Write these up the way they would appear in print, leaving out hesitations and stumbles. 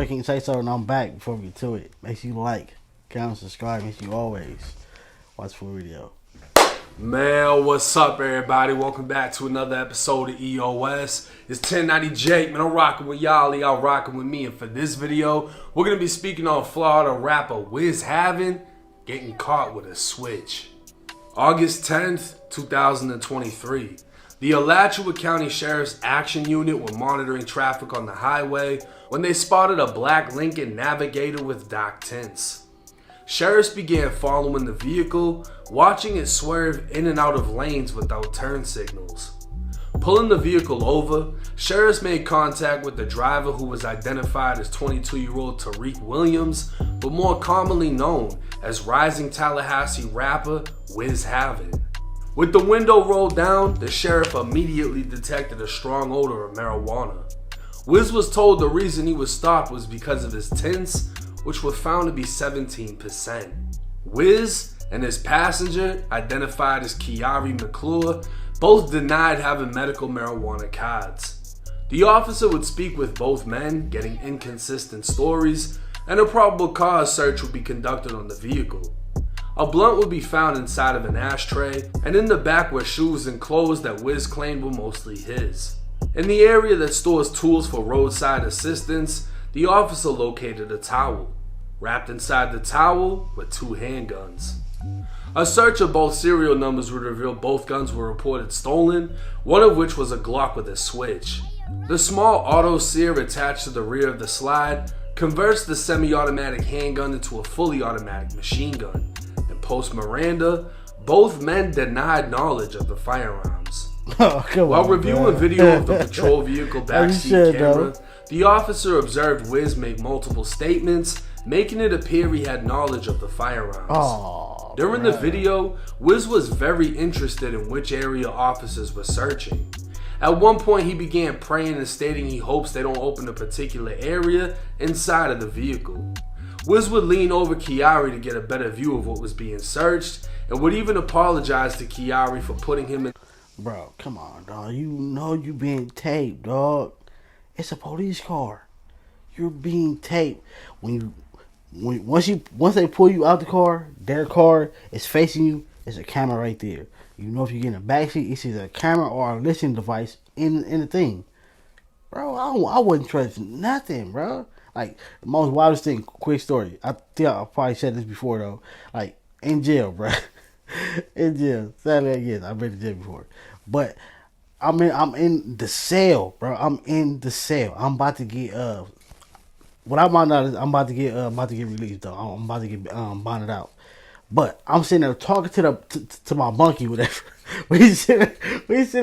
quick and say something. I'm back before we get to it. Make sure you like, comment, subscribe. Make sure you always watch the full video. Man, what's up, everybody? Welcome back to another episode of EOS. It's 1090 Jake, man. I'm rocking with y'all rocking with me. And for this video, we're going to be speaking on Florida rapper Wizz Havinn getting caught with a switch. August 10th, 2023. The Alachua County Sheriff's Action Unit were monitoring traffic on the highway when they spotted a black Lincoln Navigator with dock tints. Sheriffs began following the vehicle, watching it swerve in and out of lanes without turn signals. Pulling the vehicle over, sheriffs made contact with the driver, who was identified as 22-year-old Tariq Williams, but more commonly known as rising Tallahassee rapper Wizz Havinn. With the window rolled down, the sheriff immediately detected a strong odor of marijuana. Wizz was told the reason he was stopped was because of his tints, which were found to be 17%. Wizz and his passenger, identified as Kiari McClure, both denied having medical marijuana cards. The officer would speak with both men, getting inconsistent stories, and a probable cause search would be conducted on the vehicle. A blunt would be found inside of an ashtray, and in the back were shoes and clothes that Wizz claimed were mostly his. In the area that stores tools for roadside assistance, the officer located a towel. Wrapped inside the towel were 2 handguns. A search of both serial numbers would reveal both guns were reported stolen, one of which was a Glock with a switch. The small auto sear attached to the rear of the slide converts the semi-automatic handgun into a fully automatic machine gun. And post-Miranda, both men denied knowledge of the firearms. While reviewing video of the patrol vehicle backseat camera, the officer observed Wizz make multiple statements, making it appear he had knowledge of the firearms. During the video, Wizz was very interested in which area officers were searching. At one point, he began praying and stating he hopes they don't open a particular area inside of the vehicle. Wizz would lean over Kiari to get a better view of what was being searched, and would even apologize to Kiari for putting him in. Bro, come on, dog. You know you being taped, dog. It's a police car. You're being taped. Once they pull you out the car, their car is facing you. There's a camera right there. You know if you get in the backseat, it's either a camera or a listening device in the thing. Bro, I wouldn't trust nothing, bro. Like, the most wildest thing, quick story. I think I probably said this before, though. Like, in jail, bro. In jail. Sadly, yes, I've been in jail before. But I'm in the cell, bro. I'm in the cell. I'm about to get what I find out is I'm about to get released, though. I'm about to get bonded out. But I'm sitting there talking to my bunkie, whatever. we sitting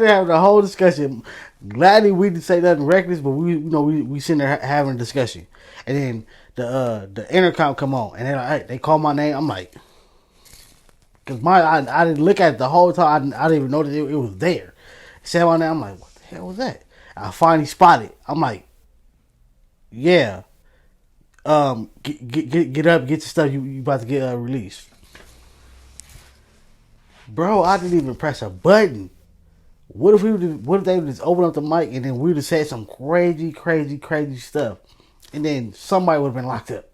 there having a whole discussion. Gladly we didn't say nothing reckless, but we sitting there having a discussion. And then the intercom come on, and they're like, hey, they call my name. I'm like, cause I didn't look at it the whole time. I didn't even know that it was there. It said my name. I'm like, what the hell was that? I finally spotted it. I'm like, yeah. Get up, get your stuff. You about to get released, bro. I didn't even press a button. What if they would just open up the mic and then we would have said some crazy stuff, and then somebody would have been locked up.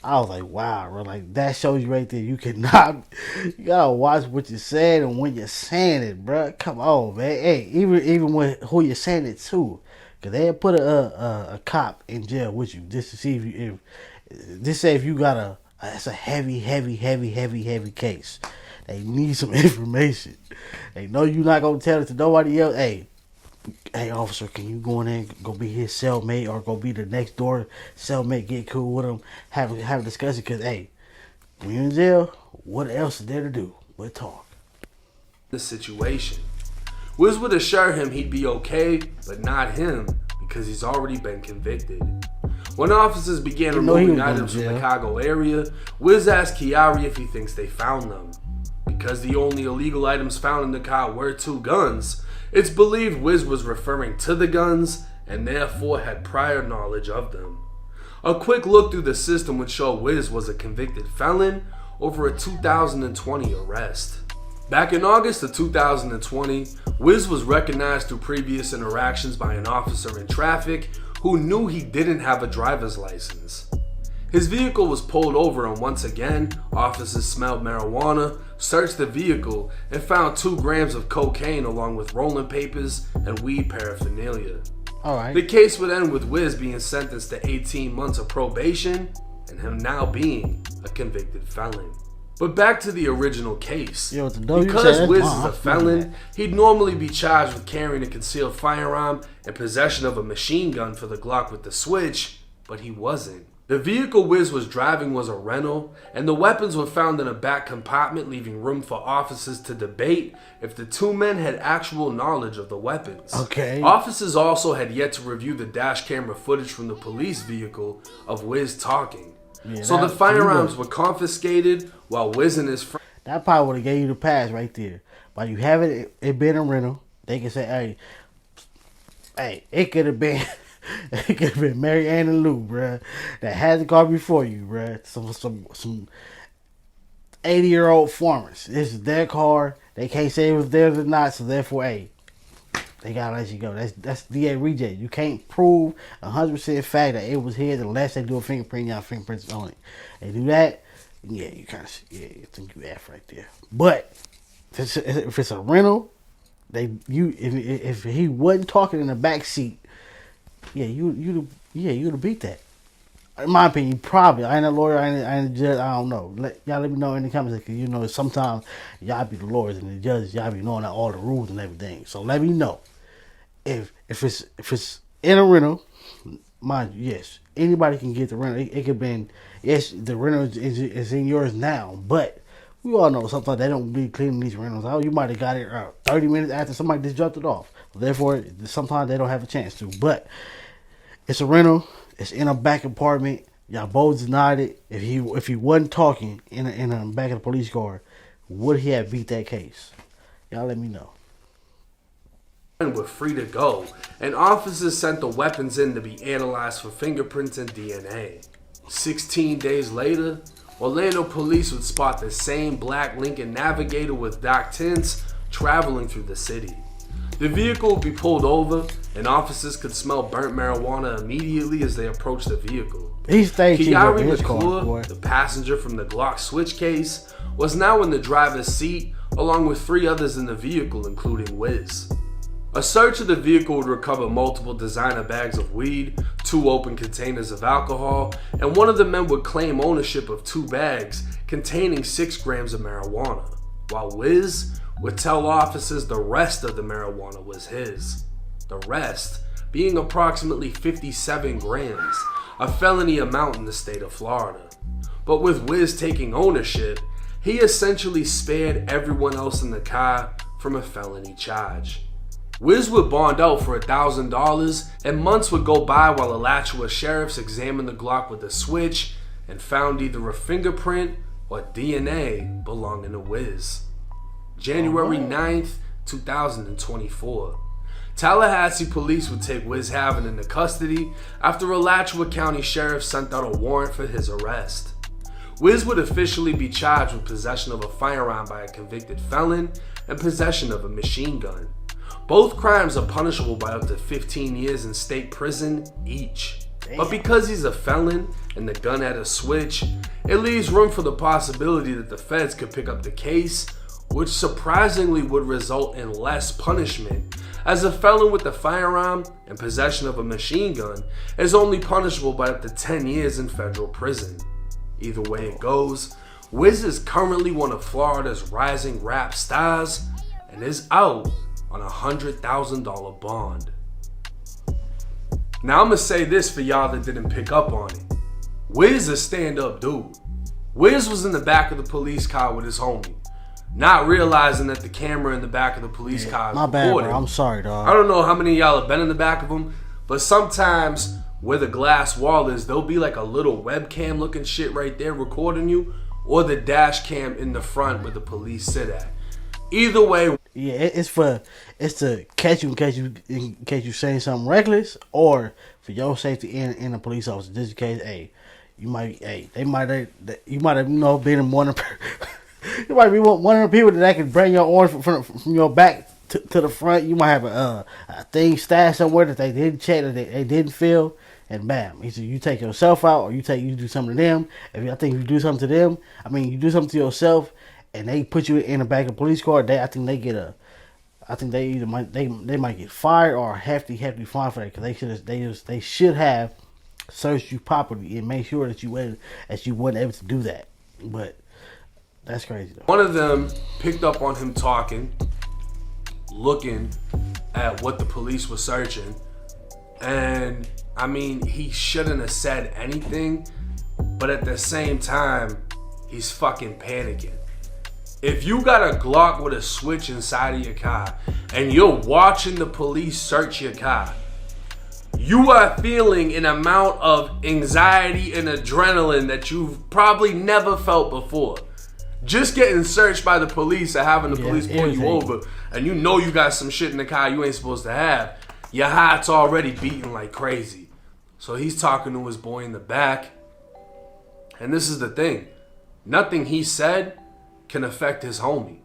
I was like, wow, bro. Like, that shows you right there. You gotta watch what you're saying and when you're saying it, bro. Come on, man. Hey, even when who you're saying it to. Cause they had put a cop in jail with you just to see if you got it's a heavy case. They need some information. They know you're not gonna tell it to nobody else. Hey, officer, can you go in there and go be his cellmate or go be the next door cellmate? Get cool with him, have a discussion. Cause hey, when you're in jail, what else is there to do but talk? The situation. Wizz would assure him he'd be okay, but not him, because he's already been convicted. When officers began removing items from the Chicago area, Wizz asked Kiari if he thinks they found them. Because the only illegal items found in the car were 2 guns, it's believed Wizz was referring to the guns and therefore had prior knowledge of them. A quick look through the system would show Wizz was a convicted felon over a 2020 arrest. Back in August of 2020, Wizz was recognized through previous interactions by an officer in traffic who knew he didn't have a driver's license. His vehicle was pulled over, and once again, officers smelled marijuana, searched the vehicle, and found 2 grams of cocaine along with rolling papers and weed paraphernalia. Alright. The case would end with Wizz being sentenced to 18 months of probation and him now being a convicted felon. But back to the original case. Yo, because Wizz is a felon, he'd normally be charged with carrying a concealed firearm and possession of a machine gun for the Glock with the switch, but he wasn't. The vehicle Wizz was driving was a rental, and the weapons were found in a back compartment, leaving room for officers to debate if the 2 men had actual knowledge of the weapons. Okay. Officers also had yet to review the dash camera footage from the police vehicle of Wizz talking. Yeah, so the firearms were confiscated while Wizz and his friend... That probably would have gave you the pass right there. But you have it been a rental, they can say, hey, it could have been... It could have been Mary Ann and Lou, bruh, that had the car before you, bruh. Some 80-year-old farmers. This is their car. They can't say it was theirs or not, so therefore, hey, they gotta let you go. That's DA reject. You can't prove 100% fact that it was his unless they do a fingerprint. You have fingerprints on it. They do that, yeah, you kind of you think you F right there. But if it's a rental, if he wasn't talking in the back seat. Yeah, you'd have beat that. In my opinion, probably. I ain't a lawyer. I ain't a judge. I don't know. Y'all let me know in the comments, because sometimes y'all be the lawyers and the judges. Y'all be knowing all the rules and everything. So let me know if it's in a rental. Mind you, yes, anybody can get the rental. It could be yes, the rental is in yours now, but we all know sometimes they don't be cleaning these rentals out. You might have got it 30 minutes after somebody just dropped it off. Therefore, sometimes they don't have a chance to. But it's a rental. It's in a back apartment. Y'all both denied it. If he wasn't talking in the back of the police car, would he have beat that case? Y'all let me know. Were free to go, and officers sent the weapons in to be analyzed for fingerprints and DNA. 16 days later, Orlando police would spot the same black Lincoln Navigator with dark tints traveling through the city. The vehicle would be pulled over, and officers could smell burnt marijuana immediately as they approached the vehicle. Kiari McClure, the passenger from the Glock switch case, was now in the driver's seat, along with 3 others in the vehicle, including Wizz. A search of the vehicle would recover multiple designer bags of weed, 2 open containers of alcohol, and one of the men would claim ownership of 2 bags containing 6 grams of marijuana, while Wizz would tell officers the rest of the marijuana was his. The rest being approximately 57 grams, a felony amount in the state of Florida. But with Wizz taking ownership, he essentially spared everyone else in the car from a felony charge. Wizz would bond out for $1,000, and months would go by while Alachua sheriffs examined the Glock with the switch and found either a fingerprint or DNA belonging to Wizz. January 9th, 2024. Tallahassee police would take Wizz Havinn into custody after Alachua County Sheriff sent out a warrant for his arrest. Wizz would officially be charged with possession of a firearm by a convicted felon and possession of a machine gun. Both crimes are punishable by up to 15 years in state prison each. But because he's a felon and the gun had a switch, it leaves room for the possibility that the feds could pick up the case, which surprisingly would result in less punishment, as a felon with a firearm and possession of a machine gun is only punishable by up to 10 years in federal prison. Either way it goes, Wizz is currently one of Florida's rising rap stars and is out on a $100,000 bond. Now I'm gonna say this for y'all that didn't pick up on it. Wizz a stand-up dude. Wizz was in the back of the police car with his homie, not realizing that the camera in the back of the police car is my bad, recording. bro. I'm sorry, dog. I don't know how many of y'all have been in the back of them, but sometimes where the glass wall is, there'll be like a little webcam looking shit right there recording you, or the dash cam in the front where the police sit at. Either way, yeah, it's to catch you in case you saying something reckless, or for your safety in a police officer. Just in case, you might have been in one of you might be one of the people that can bring your arm from your back to the front. You might have a thing stashed somewhere that they didn't check, that they didn't fill, and bam. He said, you take yourself out, or you do something to them. I think if you do something to them, you do something to yourself, and they put you in the back of a police car. I think they get a. I think they either might get fired or a hefty fine for that, because they should have searched you properly and made sure that you weren't able to do that. But that's crazy though. One of them picked up on him talking, looking at what the police were searching, and he shouldn't have said anything, but at the same time, he's fucking panicking. If you got a Glock with a switch inside of your car and you're watching the police search your car, you are feeling an amount of anxiety and adrenaline that you've probably never felt before. Just getting searched by the police or having the police pull you over, and you know you got some shit in the car you ain't supposed to have, your heart's already beating like crazy. So he's talking to his boy in the back, and this is the thing. Nothing he said can affect his homie.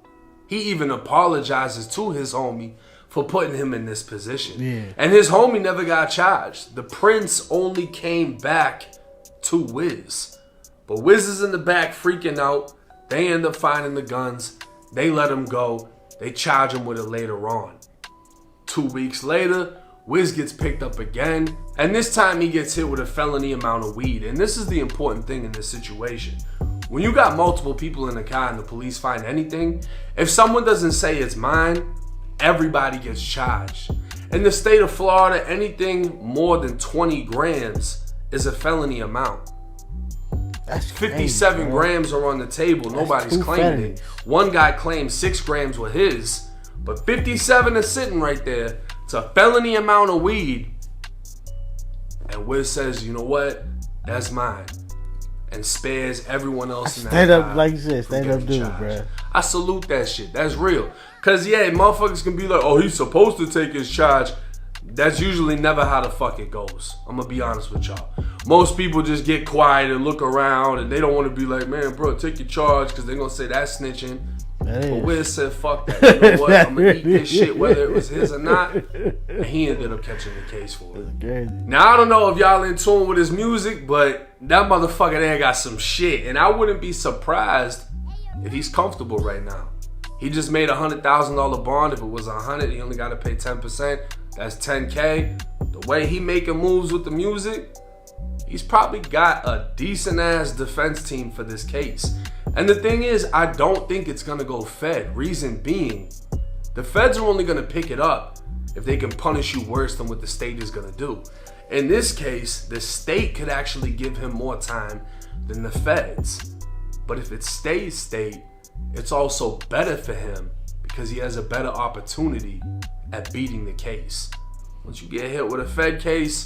He even apologizes to his homie for putting him in this position. Yeah. And his homie never got charged. The Prince only came back to Wizz. But Wizz is in the back freaking out. They end up finding the guns. They let him go. They charge him with it later on. 2 weeks later, Wizz gets picked up again. And this time he gets hit with a felony amount of weed. And this is the important thing in this situation. When you got multiple people in the car and the police find anything, if someone doesn't say it's mine, everybody gets charged. In the state of Florida, anything more than 20 grams is a felony amount. That's 57 crazy, grams are on the table. Nobody's claiming it. One guy claimed 6 grams were his, but 57 is sitting right there. It's a felony amount of weed. And Wizz says, you know what? That's mine. And spares everyone else in that stand up, like you said, stand up dude, bro. I salute that shit. That's real. Cause yeah, motherfuckers can be like, oh, he's supposed to take his charge. That's usually never how the fuck it goes. I'm gonna be honest with y'all. Most people just get quiet and look around, and they don't want to be like, man, bro, take your charge, because they're gonna say that's snitching. But Wizz said, fuck that. You know what? I'm gonna eat this shit whether it was his or not. And he ended up catching the case for it. Now, I don't know if y'all in tune with his music, but that motherfucker there got some shit. And I wouldn't be surprised if he's comfortable right now. He just made a $100,000 bond. If it was 100, he only got to pay 10%. That's 10K. The way he making moves with the music, he's probably got a decent ass defense team for this case. And the thing is, I don't think it's gonna go Fed. Reason being, the feds are only gonna pick it up if they can punish you worse than what the state is gonna do. In this case, the state could actually give him more time than the feds. But if it stays state, it's also better for him because he has a better opportunity at beating the case. Once you get hit with a Fed case,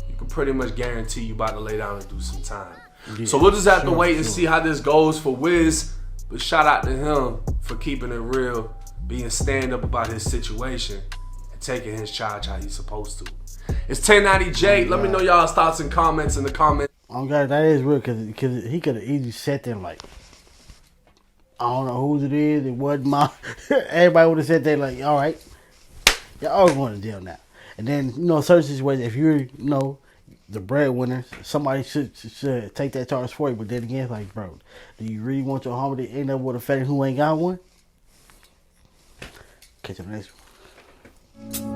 you can pretty much guarantee you about to lay down and do some time. Yeah, so we'll just have to wait and see how this goes for Wizz. But shout out to him for keeping it real, being stand up about his situation, and taking his charge how he's supposed to. It's 1090 Jake. Let me know y'all's thoughts and comments in the comments. Oh God, that is real, because he could have easily sat there like, I don't know whose it is. It wasn't mine. Everybody would have sat there like, all right, y'all always going to deal now. And then, certain situations, if you're, the breadwinner, somebody should take that charge for you. But then again, it's like, bro, do you really want your homie to end up with a fatty who ain't got one? Catch you on the next one.